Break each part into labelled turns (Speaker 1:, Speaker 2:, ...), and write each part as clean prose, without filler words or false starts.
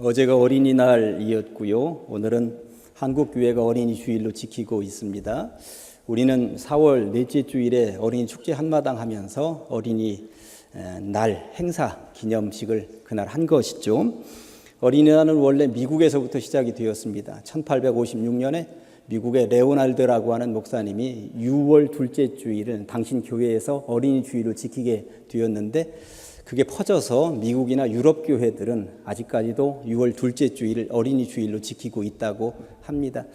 Speaker 1: 어제가 어린이날이었고요. 오늘은 한국교회가 어린이 주일로 지키고 있습니다. 우리는 4월 넷째 주일에 어린이 축제 한마당 하면서 어린이 날 행사 기념식을 그날 한 것이죠. 어린이날은 원래 미국에서부터 시작이 되었습니다. 1856년에 미국의 레오날드라고 하는 목사님이 6월 둘째 주일은 당신 교회에서 어린이 주일로 지키게 되었는데, 그게 퍼져서 미국이나 유럽 교회들은 아직까지도 6월 둘째 주일을 어린이 주일로 지키고 있다고 합니다.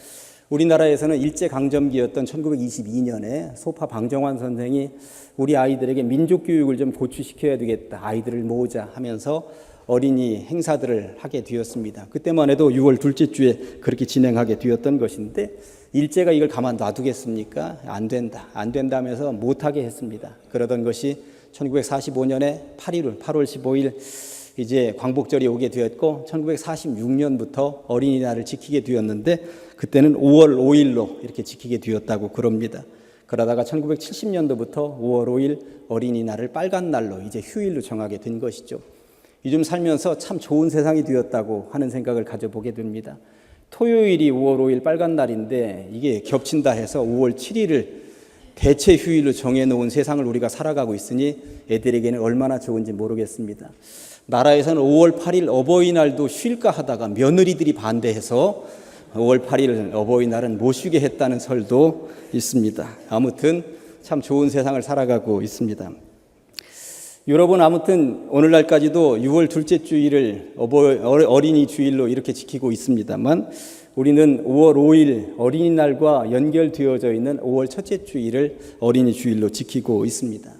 Speaker 1: 우리나라에서는 일제강점기였던 1922년에 소파 방정환 선생이 우리 아이들에게 민족교육을 좀 고취시켜야 되겠다, 아이들을 모으자 하면서 어린이 행사들을 하게 되었습니다. 그때만 해도 6월 둘째 주에 그렇게 진행하게 되었던 것인데, 일제가 이걸 가만 놔두겠습니까? 안 된다면서 못하게 했습니다. 그러던 것이 1945년에 8월 15일 이제 광복절이 오게 되었고, 1946년부터 어린이날을 지키게 되었는데, 그때는 5월 5일로 이렇게 지키게 되었다고 그럽니다. 그러다가 1970년도부터 5월 5일 어린이날을 빨간 날로 이제 휴일로 정하게 된 것이죠. 요즘 살면서 참 좋은 세상이 되었다고 하는 생각을 가져보게 됩니다. 토요일이 5월 5일 빨간 날인데 이게 겹친다 해서 5월 7일을 대체 휴일로 정해놓은 세상을 우리가 살아가고 있으니 애들에게는 얼마나 좋은지 모르겠습니다. 나라에서는 5월 8일 어버이날도 쉴까 하다가 며느리들이 반대해서 5월 8일 어버이날은 못 쉬게 했다는 설도 있습니다. 아무튼 참 좋은 세상을 살아가고 있습니다. 여러분, 아무튼 오늘날까지도 6월 둘째 주일을 어린이 주일로 이렇게 지키고 있습니다만, 우리는 5월 5일 어린이날과 연결되어져 있는 5월 첫째 주일을 어린이 주일로 지키고 있습니다.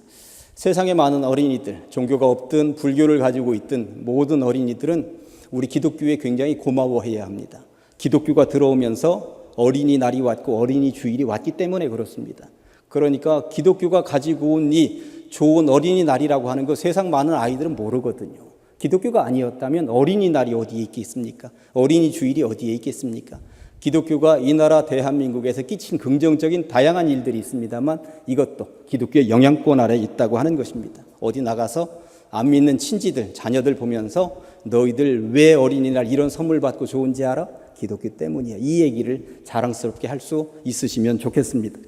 Speaker 1: 세상에 많은 어린이들, 종교가 없든 불교를 가지고 있든 모든 어린이들은 우리 기독교에 굉장히 고마워해야 합니다. 기독교가 들어오면서 어린이날이 왔고 어린이 주일이 왔기 때문에 그렇습니다. 그러니까 기독교가 가지고 온 이 좋은 어린이날이라고 하는 거 세상 많은 아이들은 모르거든요. 기독교가 아니었다면 어린이날이 어디에 있겠습니까? 어린이 주일이 어디에 있겠습니까? 기독교가 이 나라 대한민국에서 끼친 긍정적인 다양한 일들이 있습니다만, 이것도 기독교의 영향권 아래에 있다고 하는 것입니다. 어디 나가서 안 믿는 친지들, 자녀들 보면서 너희들 왜 어린이날 이런 선물 받고 좋은지 알아? 기독교 때문이야. 이 얘기를 자랑스럽게 할 수 있으시면 좋겠습니다.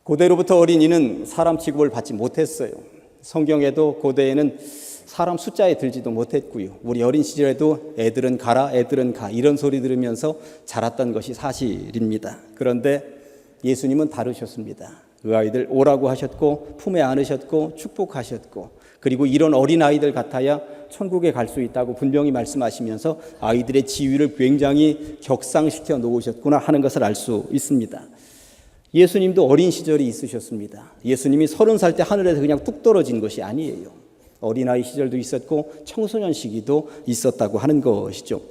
Speaker 1: 고대로부터 어린이는 사람 취급을 받지 못했어요. 성경에도 고대에는 사람 숫자에 들지도 못했고요. 우리 어린 시절에도 애들은 가라, 애들은 가, 이런 소리 들으면서 자랐던 것이 사실입니다. 그런데 예수님은 다르셨습니다. 그 아이들 오라고 하셨고 품에 안으셨고 축복하셨고, 그리고 이런 어린아이들 같아야 천국에 갈 수 있다고 분명히 말씀하시면서 아이들의 지위를 굉장히 격상시켜 놓으셨구나 하는 것을 알 수 있습니다. 예수님도 어린 시절이 있으셨습니다. 예수님이 30살 때 하늘에서 그냥 뚝 떨어진 것이 아니에요. 어린아이 시절도 있었고 청소년 시기도 있었다고 하는 것이죠.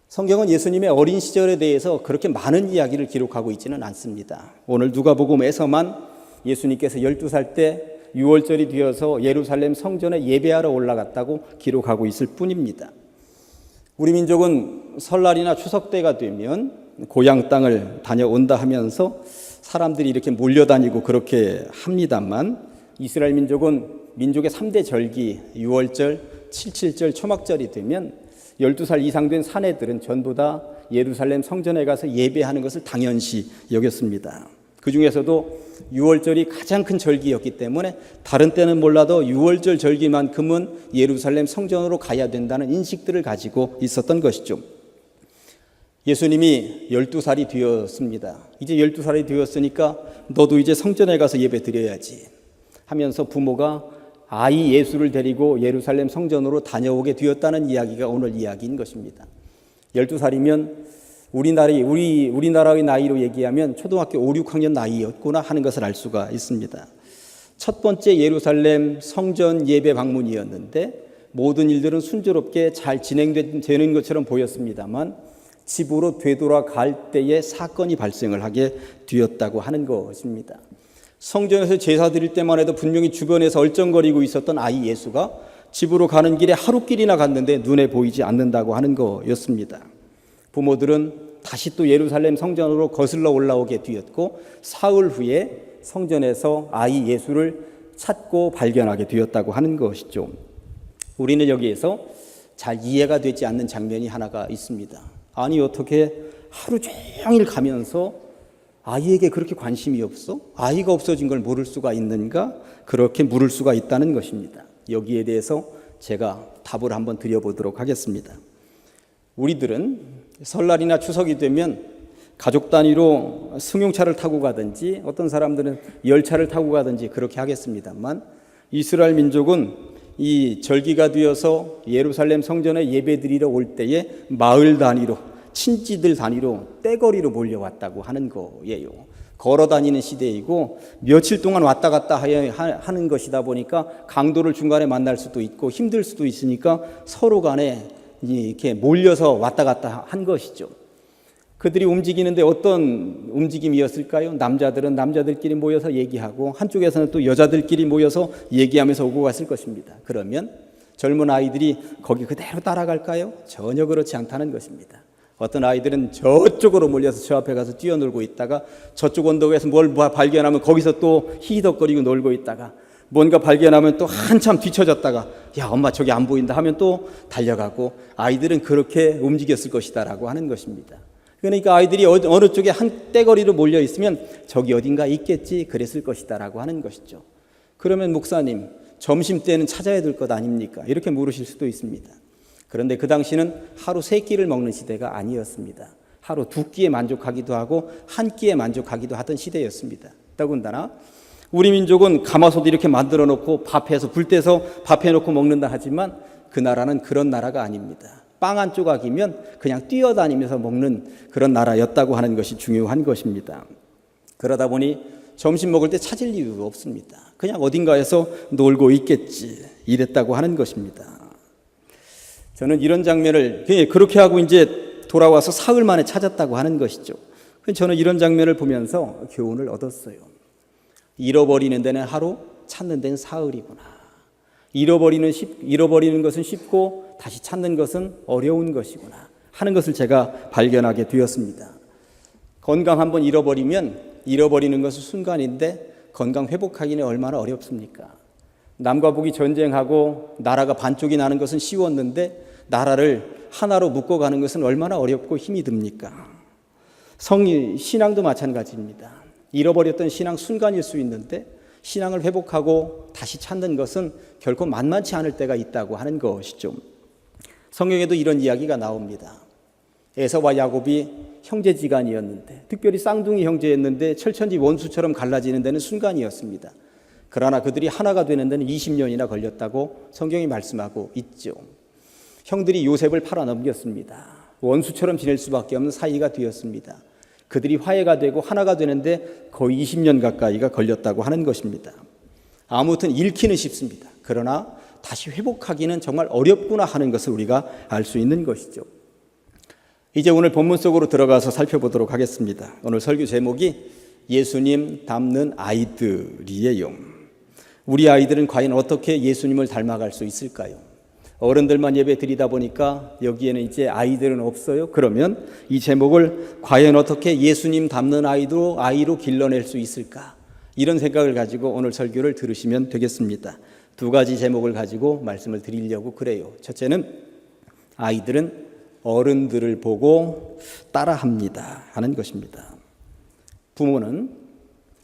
Speaker 1: 성경은 예수님의 어린 시절에 대해서 그렇게 많은 이야기를 기록하고 있지는 않습니다. 오늘 누가복음에서만 예수님께서 12살 때 6월절이 되어서 예루살렘 성전에 예배하러 올라갔다고 기록하고 있을 뿐입니다. 우리 민족은 설날이나 추석 때가 되면 고향 땅을 다녀온다 하면서 사람들이 이렇게 몰려다니고 그렇게 합니다만, 이스라엘 민족은 민족의 3대 절기 6월절, 77절, 초막절이 되면 12살 이상 된 사내들은 전부 다 예루살렘 성전에 가서 예배하는 것을 당연시 여겼습니다. 그 중에서도 6월절이 가장 큰 절기였기 때문에 다른 때는 몰라도 6월절 절기만큼은 예루살렘 성전으로 가야 된다는 인식들을 가지고 있었던 것이죠. 예수님이 12살이 되었습니다. 이제 12살이 되었으니까 너도 이제 성전에 가서 예배 드려야지 하면서 부모가 아이 예수를 데리고 예루살렘 성전으로 다녀오게 되었다는 이야기가 오늘 이야기인 것입니다. 12살이면 우리나라의 나이로 얘기하면 초등학교 5, 6학년 나이였구나 하는 것을 알 수가 있습니다. 첫 번째 예루살렘 성전 예배 방문이었는데 모든 일들은 순조롭게 잘 진행되는 것처럼 보였습니다만, 집으로 되돌아갈 때에 사건이 발생을 하게 되었다고 하는 것입니다. 성전에서 제사 드릴 때만 해도 분명히 주변에서 얼쩡거리고 있었던 아이 예수가 집으로 가는 길에 하루길이나 갔는데 눈에 보이지 않는다고 하는 거였습니다. 부모들은 다시 또 예루살렘 성전으로 거슬러 올라오게 되었고, 사흘 후에 성전에서 아이 예수를 찾고 발견하게 되었다고 하는 것이죠. 우리는 여기에서 잘 이해가 되지 않는 장면이 하나가 있습니다. 아니 어떻게 하루 종일 가면서 아이에게 그렇게 관심이 없어? 아이가 없어진 걸 모를 수가 있는가? 그렇게 물을 수가 있다는 것입니다. 여기에 대해서 제가 답을 한번 드려보도록 하겠습니다. 우리들은 설날이나 추석이 되면 가족 단위로 승용차를 타고 가든지 어떤 사람들은 열차를 타고 가든지 그렇게 하겠습니다만 이스라엘 민족은 이 절기가 되어서 예루살렘 성전에 예배드리러 올 때에 마을 단위로 친지들 단위로 떼거리로 몰려왔다고 하는 거예요. 걸어 다니는 시대이고 며칠 동안 왔다 갔다 하는 것이다 보니까 강도를 중간에 만날 수도 있고 힘들 수도 있으니까 서로 간에 이렇게 몰려서 왔다 갔다 한 것이죠. 그들이 움직이는데 어떤 움직임이었을까요? 남자들은 남자들끼리 모여서 얘기하고 한쪽에서는 또 여자들끼리 모여서 얘기하면서 오고 갔을 것입니다. 그러면 젊은 아이들이 거기 그대로 따라갈까요? 전혀 그렇지 않다는 것입니다. 어떤 아이들은 저쪽으로 몰려서 저 앞에 가서 뛰어놀고 있다가 저쪽 언덕에서 뭘 발견하면 거기서 또 히덕거리고 놀고 있다가 뭔가 발견하면 또 한참 뒤쳐졌다가 야 엄마 저기 안 보인다 하면 또 달려가고 아이들은 그렇게 움직였을 것이다라고 하는 것입니다. 그러니까 아이들이 어느 쪽에 한 떼거리로 몰려 있으면 저기 어딘가 있겠지 그랬을 것이다라고 하는 것이죠. 그러면 목사님 점심때는 찾아야 될 것 아닙니까? 이렇게 물으실 수도 있습니다. 그런데 그 당시는 하루 3끼를 먹는 시대가 아니었습니다. 하루 2끼에 만족하기도 하고 한 끼에 만족하기도 하던 시대였습니다. 더군다나 우리 민족은 가마솥 이렇게 만들어 놓고 밥해서 불 떼서 밥해 놓고 먹는다 하지만 그 나라는 그런 나라가 아닙니다. 빵 한 조각이면 그냥 뛰어다니면서 먹는 그런 나라였다고 하는 것이 중요한 것입니다. 그러다 보니 점심 먹을 때 찾을 이유가 없습니다. 그냥 어딘가에서 놀고 있겠지 이랬다고 하는 것입니다. 저는 이런 장면을 그렇게 하고 이제 돌아와서 사흘 만에 찾았다고 하는 것이죠. 저는 이런 장면을 보면서 교훈을 얻었어요. 잃어버리는 데는 하루, 찾는 데는 사흘이구나. 잃어버리는 것은 쉽고 다시 찾는 것은 어려운 것이구나 하는 것을 제가 발견하게 되었습니다. 건강 한번 잃어버리면 잃어버리는 것은 순간인데 건강 회복하기는 얼마나 어렵습니까? 남과 북이 전쟁하고 나라가 반쪽이 나는 것은 쉬웠는데 나라를 하나로 묶어가는 것은 얼마나 어렵고 힘이 듭니까? 신앙도 마찬가지입니다. 잃어버렸던 신앙 순간일 수 있는데 신앙을 회복하고 다시 찾는 것은 결코 만만치 않을 때가 있다고 하는 것이죠. 성경에도 이런 이야기가 나옵니다. 에서와 야곱이 형제지간이었는데 특별히 쌍둥이 형제였는데 철천지 원수처럼 갈라지는 데는 순간이었습니다. 그러나 그들이 하나가 되는 데는 20년이나 걸렸다고 성경이 말씀하고 있죠. 형들이 요셉을 팔아넘겼습니다. 원수처럼 지낼 수밖에 없는 사이가 되었습니다. 그들이 화해가 되고 하나가 되는데 거의 20년 가까이가 걸렸다고 하는 것입니다. 아무튼 잃기는 쉽습니다. 그러나 다시 회복하기는 정말 어렵구나 하는 것을 우리가 알 수 있는 것이죠. 이제 오늘 본문 속으로 들어가서 살펴보도록 하겠습니다. 오늘 설교 제목이 예수님 닮는 아이들이에요. 우리 아이들은 과연 어떻게 예수님을 닮아갈 수 있을까요? 어른들만 예배 드리다 보니까 여기에는 이제 아이들은 없어요. 그러면 이 제목을 과연 어떻게 예수님 닮는 아이로 길러낼 수 있을까? 이런 생각을 가지고 오늘 설교를 들으시면 되겠습니다. 2가지 제목을 가지고 말씀을 드리려고 그래요. 첫째는 아이들은 어른들을 보고 따라합니다 하는 것입니다. 부모는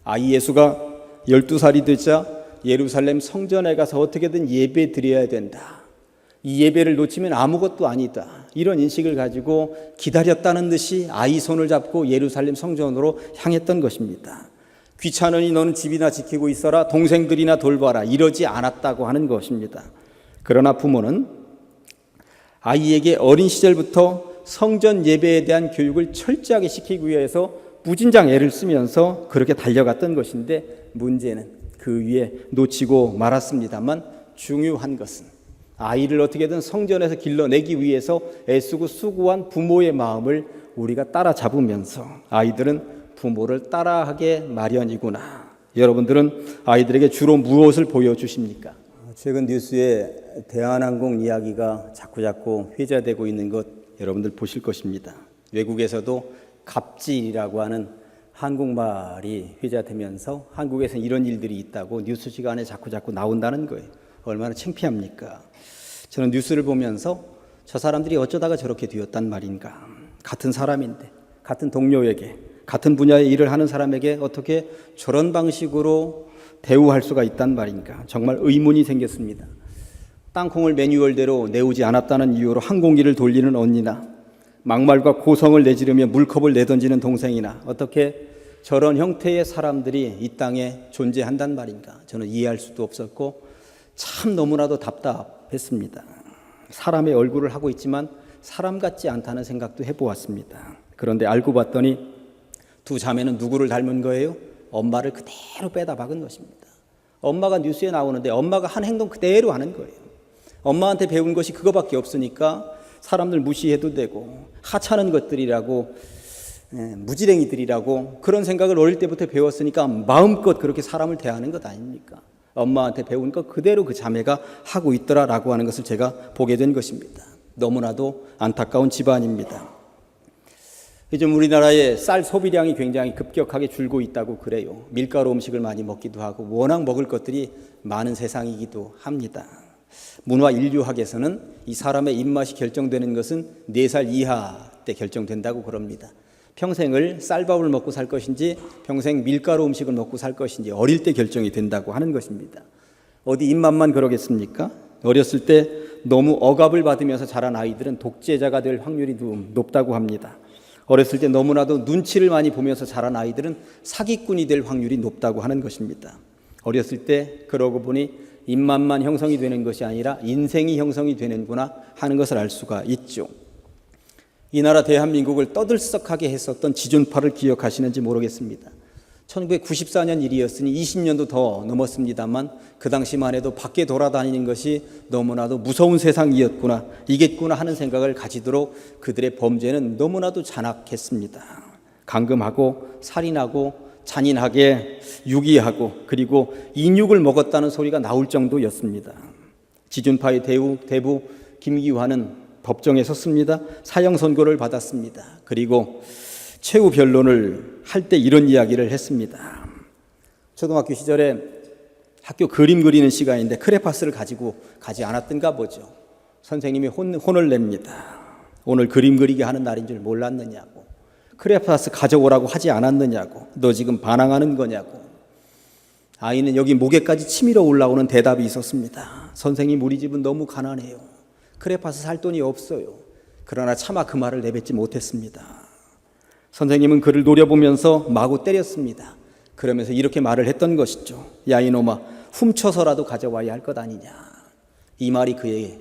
Speaker 1: 아이 예수가 12살이 되자 예루살렘 성전에 가서 어떻게든 예배 드려야 된다. 이 예배를 놓치면 아무것도 아니다. 이런 인식을 가지고 기다렸다는 듯이 아이 손을 잡고 예루살렘 성전으로 향했던 것입니다. 귀찮으니 너는 집이나 지키고 있어라. 동생들이나 돌봐라. 이러지 않았다고 하는 것입니다. 그러나 부모는 아이에게 어린 시절부터 성전 예배에 대한 교육을 철저하게 시키기 위해서 무진장 애를 쓰면서 그렇게 달려갔던 것인데 문제는 그 위에 놓치고 말았습니다만 중요한 것은 아이를 어떻게든 성전에서 길러내기 위해서 애쓰고 수고한 부모의 마음을 우리가 따라잡으면서 아이들은 부모를 따라하게 마련이구나. 여러분들은 아이들에게 주로 무엇을 보여주십니까? 최근 뉴스에 대한항공 이야기가 자꾸자꾸 회자되고 있는 것 여러분들 보실 것입니다. 외국에서도 갑질이라고 하는 한국말이 회자되면서 한국에서는 이런 일들이 있다고 뉴스 시간에 자꾸자꾸 나온다는 거예요. 얼마나 창피합니까? 저는 뉴스를 보면서 저 사람들이 어쩌다가 저렇게 되었단 말인가. 같은 사람인데, 같은 동료에게, 같은 분야의 일을 하는 사람에게 어떻게 저런 방식으로 대우할 수가 있단 말인가. 정말 의문이 생겼습니다. 땅콩을 매뉴얼대로 내오지 않았다는 이유로 항공기를 돌리는 언니나, 막말과 고성을 내지르며 물컵을 내던지는 동생이나, 어떻게 저런 형태의 사람들이 이 땅에 존재한단 말인가. 저는 이해할 수도 없었고 참 너무나도 답답했습니다. 사람의 얼굴을 하고 있지만 사람 같지 않다는 생각도 해보았습니다. 그런데 알고 봤더니 두 자매는 누구를 닮은 거예요? 엄마를 그대로 빼다 박은 것입니다. 엄마가 뉴스에 나오는데 엄마가 한 행동 그대로 하는 거예요. 엄마한테 배운 것이 그거밖에 없으니까 사람들 무시해도 되고 하찮은 것들이라고, 무지랭이들이라고 그런 생각을 어릴 때부터 배웠으니까 마음껏 그렇게 사람을 대하는 것 아닙니까? 엄마한테 배운 것 그대로 그 자매가 하고 있더라라고 하는 것을 제가 보게 된 것입니다. 너무나도 안타까운 집안입니다. 요즘 우리나라의 쌀 소비량이 굉장히 급격하게 줄고 있다고 그래요. 밀가루 음식을 많이 먹기도 하고 워낙 먹을 것들이 많은 세상이기도 합니다. 문화 인류학에서는 이 사람의 입맛이 결정되는 것은 4살 이하 때 결정된다고 그럽니다. 평생을 쌀밥을 먹고 살 것인지 평생 밀가루 음식을 먹고 살 것인지 어릴 때 결정이 된다고 하는 것입니다. 어디 입맛만 그러겠습니까? 어렸을 때 너무 억압을 받으면서 자란 아이들은 독재자가 될 확률이 높다고 합니다. 어렸을 때 너무나도 눈치를 많이 보면서 자란 아이들은 사기꾼이 될 확률이 높다고 하는 것입니다. 어렸을 때 그러고 보니 입맛만 형성이 되는 것이 아니라 인생이 형성이 되는구나 하는 것을 알 수가 있죠. 이 나라 대한민국을 떠들썩하게 했었던 지존파를 기억하시는지 모르겠습니다. 1994년 일이었으니 20년도 더 넘었습니다만 그 당시만 해도 밖에 돌아다니는 것이 너무나도 무서운 세상이었구나, 이겠구나 하는 생각을 가지도록 그들의 범죄는 너무나도 잔악했습니다. 강금하고 살인하고 잔인하게 유기하고 그리고 인육을 먹었다는 소리가 나올 정도였습니다. 지존파의 대부 김기환은 법정에 섰습니다. 사형 선고를 받았습니다. 그리고 최후 변론을 할 때 이런 이야기를 했습니다. 초등학교 시절에 학교 그림 그리는 시간인데 크레파스를 가지고 가지 않았던가 보죠. 선생님이 혼을 냅니다. 오늘 그림 그리게 하는 날인 줄 몰랐느냐고. 크레파스 가져오라고 하지 않았느냐고. 너 지금 반항하는 거냐고. 아이는 여기 목에까지 치밀어 올라오는 대답이 있었습니다. 선생님, 우리 집은 너무 가난해요. 크레파스 살 돈이 없어요. 그러나 차마 그 말을 내뱉지 못했습니다. 선생님은 그를 노려보면서 마구 때렸습니다. 그러면서 이렇게 말을 했던 것이죠. 야 이놈아, 훔쳐서라도 가져와야 할 것 아니냐. 이 말이 그의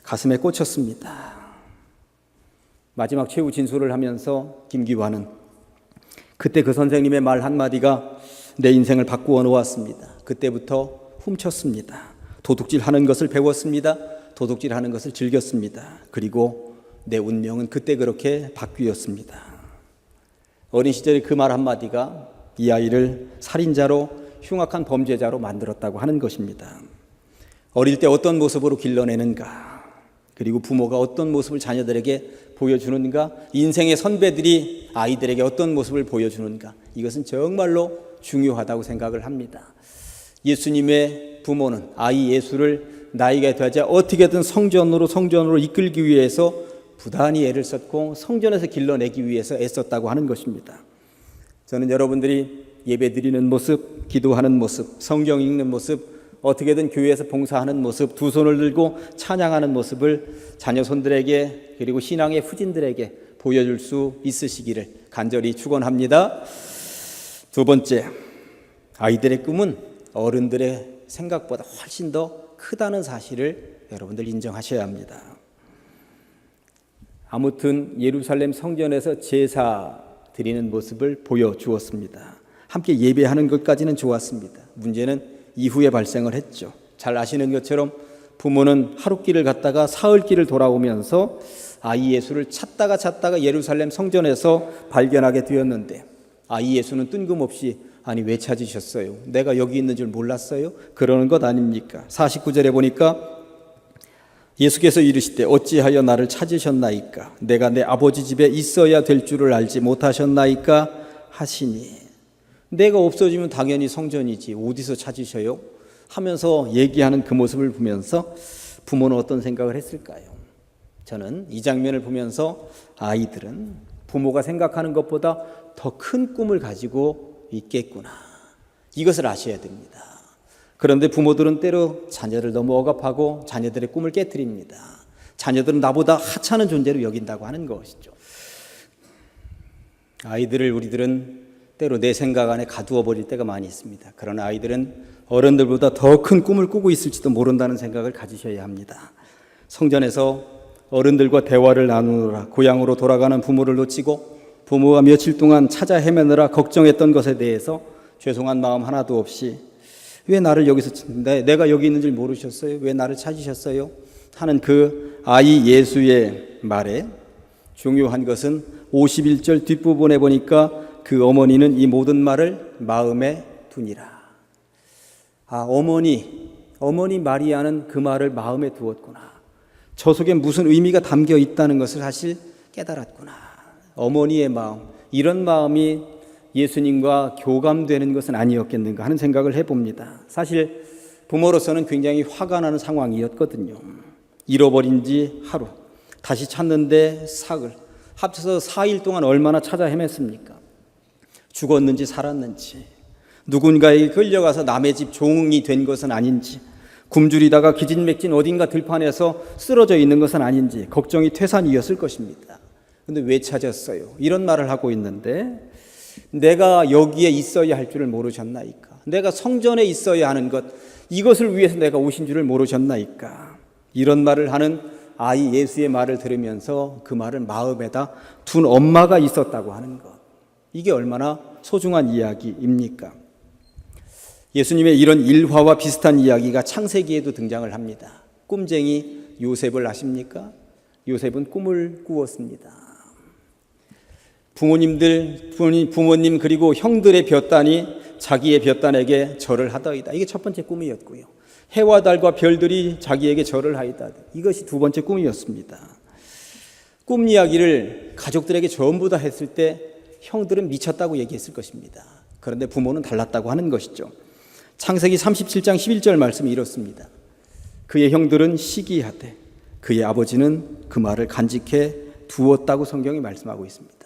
Speaker 1: 가슴에 꽂혔습니다. 마지막 최후 진술을 하면서 김기환은 그때 그 선생님의 말 한마디가 내 인생을 바꾸어 놓았습니다. 그때부터 훔쳤습니다. 도둑질하는 것을 배웠습니다. 도둑질하는 것을 즐겼습니다. 그리고 내 운명은 그때 그렇게 바뀌었습니다. 어린 시절에 그 말 한마디가 이 아이를 살인자로, 흉악한 범죄자로 만들었다고 하는 것입니다. 어릴 때 어떤 모습으로 길러내는가, 그리고 부모가 어떤 모습을 자녀들에게 보여주는가, 인생의 선배들이 아이들에게 어떤 모습을 보여주는가, 이것은 정말로 중요하다고 생각을 합니다. 예수님의 부모는 아이 예수를 나이가 되자 어떻게든 성전으로 이끌기 위해서 부단히 애를 썼고 성전에서 길러내기 위해서 애썼다고 하는 것입니다. 저는 여러분들이 예배드리는 모습, 기도하는 모습, 성경 읽는 모습, 어떻게든 교회에서 봉사하는 모습, 두 손을 들고 찬양하는 모습을 자녀 손들에게 그리고 신앙의 후진들에게 보여줄 수 있으시기를 간절히 축원합니다. 두 번째, 아이들의 꿈은 어른들의 생각보다 훨씬 더 크다는 사실을 여러분들 인정하셔야 합니다. 아무튼 예루살렘 성전에서 제사 드리는 모습을 보여주었습니다. 함께 예배하는 것까지는 좋았습니다. 문제는 이후에 발생을 했죠. 잘 아시는 것처럼 부모는 하룻길을 갔다가 사흘길을 돌아오면서 아이 예수를 찾다가 예루살렘 성전에서 발견하게 되었는데 아이 예수는 뜬금없이 아니 왜 찾으셨어요? 내가 여기 있는 줄 몰랐어요? 그러는 것 아닙니까? 49절에 보니까 예수께서 이르시되 어찌하여 나를 찾으셨나이까? 내가 내 아버지 집에 있어야 될 줄을 알지 못하셨나이까? 하시니 내가 없어지면 당연히 성전이지 어디서 찾으셔요? 하면서 얘기하는 그 모습을 보면서 부모는 어떤 생각을 했을까요? 저는 이 장면을 보면서 아이들은 부모가 생각하는 것보다 더 큰 꿈을 가지고 있겠구나, 이것을 아셔야 됩니다. 그런데 부모들은 때로 자녀를 너무 억압하고 자녀들의 꿈을 깨트립니다. 자녀들은 나보다 하찮은 존재로 여긴다고 하는 것이죠. 아이들을 우리들은 때로 내 생각 안에 가두어 버릴 때가 많이 있습니다. 그러나 아이들은 어른들보다 더 큰 꿈을 꾸고 있을지도 모른다는 생각을 가지셔야 합니다. 성전에서 어른들과 대화를 나누느라 고향으로 돌아가는 부모를 놓치고 부모가 며칠 동안 찾아 헤매느라 걱정했던 것에 대해서 죄송한 마음 하나도 없이 왜 나를 여기서 내가 여기 있는 줄 모르셨어요? 왜 나를 찾으셨어요? 하는 그 아이 예수의 말에 중요한 것은 51절 뒷부분에 보니까 그 어머니는 이 모든 말을 마음에 두니라. 어머니 마리아는 그 말을 마음에 두었구나. 저 속에 무슨 의미가 담겨 있다는 것을 사실 깨달았구나. 어머니의 마음, 이런 마음이 예수님과 교감되는 것은 아니었겠는가 하는 생각을 해봅니다. 사실 부모로서는 굉장히 화가 나는 상황이었거든요. 잃어버린 지 하루, 다시 찾는데 사흘, 합쳐서 4일 동안 얼마나 찾아 헤맸습니까? 죽었는지 살았는지, 누군가에게 끌려가서 남의 집 종이 된 것은 아닌지, 굶주리다가 기진맥진 어딘가 들판에서 쓰러져 있는 것은 아닌지 걱정이 태산이었을 것입니다. 근데 왜 찾았어요? 이런 말을 하고 있는데, 내가 여기에 있어야 할 줄을 모르셨나이까? 내가 성전에 있어야 하는 것, 이것을 위해서 내가 오신 줄을 모르셨나이까? 이런 말을 하는 아이 예수의 말을 들으면서 그 말을 마음에다 둔 엄마가 있었다고 하는 것, 이게 얼마나 소중한 이야기입니까? 예수님의 이런 일화와 비슷한 이야기가 창세기에도 등장을 합니다. 꿈쟁이 요셉을 아십니까? 요셉은 꿈을 꾸었습니다. 부모님 그리고 형들의 볕단이 자기의 볕단에게 절을 하더이다. 이게 첫 번째 꿈이었고요. 해와 달과 별들이 자기에게 절을 하이다. 이것이 두 번째 꿈이었습니다. 꿈 이야기를 가족들에게 전부 다 했을 때 형들은 미쳤다고 얘기했을 것입니다. 그런데 부모는 달랐다고 하는 것이죠. 창세기 37장 11절 말씀이 이렇습니다. 그의 형들은 시기하되 그의 아버지는 그 말을 간직해 두었다고 성경이 말씀하고 있습니다.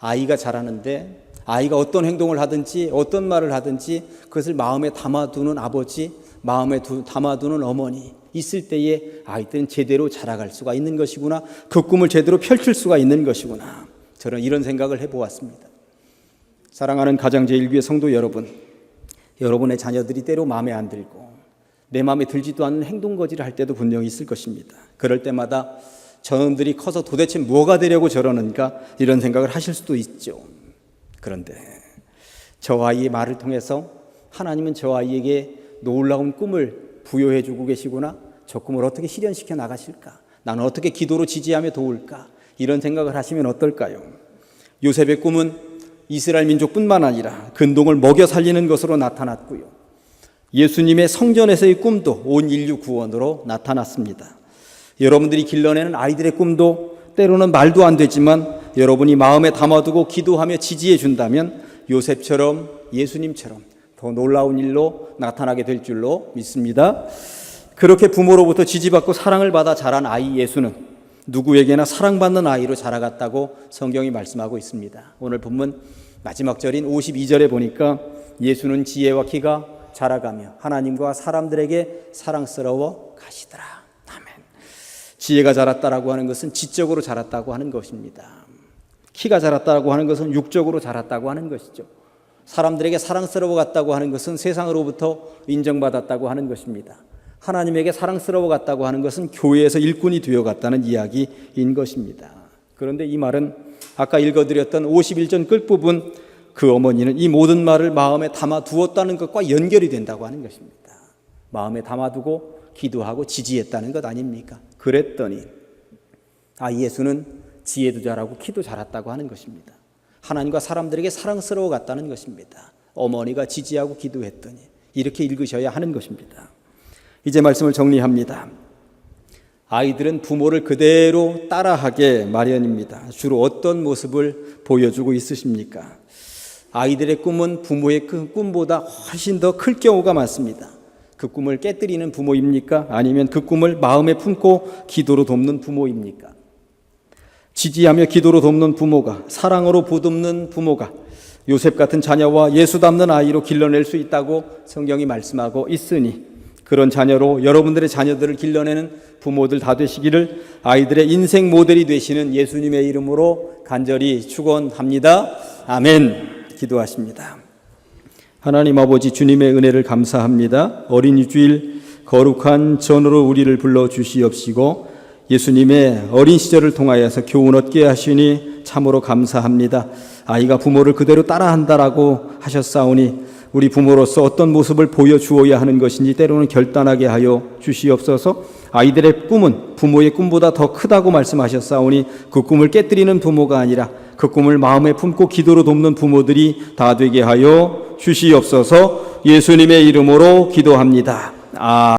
Speaker 1: 아이가 자라는데 아이가 어떤 행동을 하든지 어떤 말을 하든지 그것을 마음에 담아두는 아버지, 마음에 담아두는 어머니 있을 때에 아이들은 제대로 자라갈 수가 있는 것이구나, 그 꿈을 제대로 펼칠 수가 있는 것이구나, 저는 이런 생각을 해보았습니다. 사랑하는 가장제일교회 성도 여러분, 여러분의 자녀들이 때로 마음에 안 들고 내 마음에 들지도 않는 행동거지를 할 때도 분명히 있을 것입니다. 그럴 때마다 저놈들이 커서 도대체 뭐가 되려고 저러는가, 이런 생각을 하실 수도 있죠. 그런데 저 아이의 말을 통해서 하나님은 저 아이에게 놀라운 꿈을 부여해 주고 계시구나, 저 꿈을 어떻게 실현시켜 나가실까, 나는 어떻게 기도로 지지하며 도울까, 이런 생각을 하시면 어떨까요? 요셉의 꿈은 이스라엘 민족뿐만 아니라 근동을 먹여 살리는 것으로 나타났고요. 예수님의 성전에서의 꿈도 온 인류 구원으로 나타났습니다. 여러분들이 길러내는 아이들의 꿈도 때로는 말도 안 되지만 여러분이 마음에 담아두고 기도하며 지지해 준다면 요셉처럼 예수님처럼 더 놀라운 일로 나타나게 될 줄로 믿습니다. 그렇게 부모로부터 지지받고 사랑을 받아 자란 아이 예수는 누구에게나 사랑받는 아이로 자라갔다고 성경이 말씀하고 있습니다. 오늘 본문 마지막 절인 52절에 보니까 예수는 지혜와 키가 자라가며 하나님과 사람들에게 사랑스러워 가시더라. 아멘. 지혜가 자랐다라고 하는 것은 지적으로 자랐다고 하는 것입니다. 키가 자랐다고 하는 것은 육적으로 자랐다고 하는 것이죠. 사람들에게 사랑스러워 갔다고 하는 것은 세상으로부터 인정받았다고 하는 것입니다. 하나님에게 사랑스러워 갔다고 하는 것은 교회에서 일꾼이 되어 갔다는 이야기인 것입니다. 그런데 이 말은 아까 읽어드렸던 51절 끝부분, 그 어머니는 이 모든 말을 마음에 담아두었다는 것과 연결이 된다고 하는 것입니다. 마음에 담아두고 기도하고 지지했다는 것 아닙니까? 그랬더니 예수는 지혜도 잘하고 키도 잘했다고 하는 것입니다. 하나님과 사람들에게 사랑스러워 갔다는 것입니다. 어머니가 지지하고 기도했더니, 이렇게 읽으셔야 하는 것입니다. 이제 말씀을 정리합니다. 아이들은 부모를 그대로 따라하게 마련입니다. 주로 어떤 모습을 보여주고 있으십니까? 아이들의 꿈은 부모의 꿈보다 훨씬 더 클 경우가 많습니다. 그 꿈을 깨뜨리는 부모입니까? 아니면 그 꿈을 마음에 품고 기도로 돕는 부모입니까? 지지하며 기도로 돕는 부모가, 사랑으로 보듬는 부모가 요셉 같은 자녀와 예수 닮는 아이로 길러낼 수 있다고 성경이 말씀하고 있으니, 그런 자녀로 여러분들의 자녀들을 길러내는 부모들 다 되시기를 아이들의 인생 모델이 되시는 예수님의 이름으로 간절히 축원합니다. 아멘. 기도하십니다. 하나님 아버지, 주님의 은혜를 감사합니다. 어린이 주일 거룩한 전으로 우리를 불러주시옵시고 예수님의 어린 시절을 통하여서 교훈 얻게 하시니 참으로 감사합니다. 아이가 부모를 그대로 따라한다라고 하셨사오니 우리 부모로서 어떤 모습을 보여주어야 하는 것인지 때로는 결단하게 하여 주시옵소서. 아이들의 꿈은 부모의 꿈보다 더 크다고 말씀하셨사오니 그 꿈을 깨뜨리는 부모가 아니라 그 꿈을 마음에 품고 기도로 돕는 부모들이 다 되게 하여 주시옵소서. 예수님의 이름으로 기도합니다.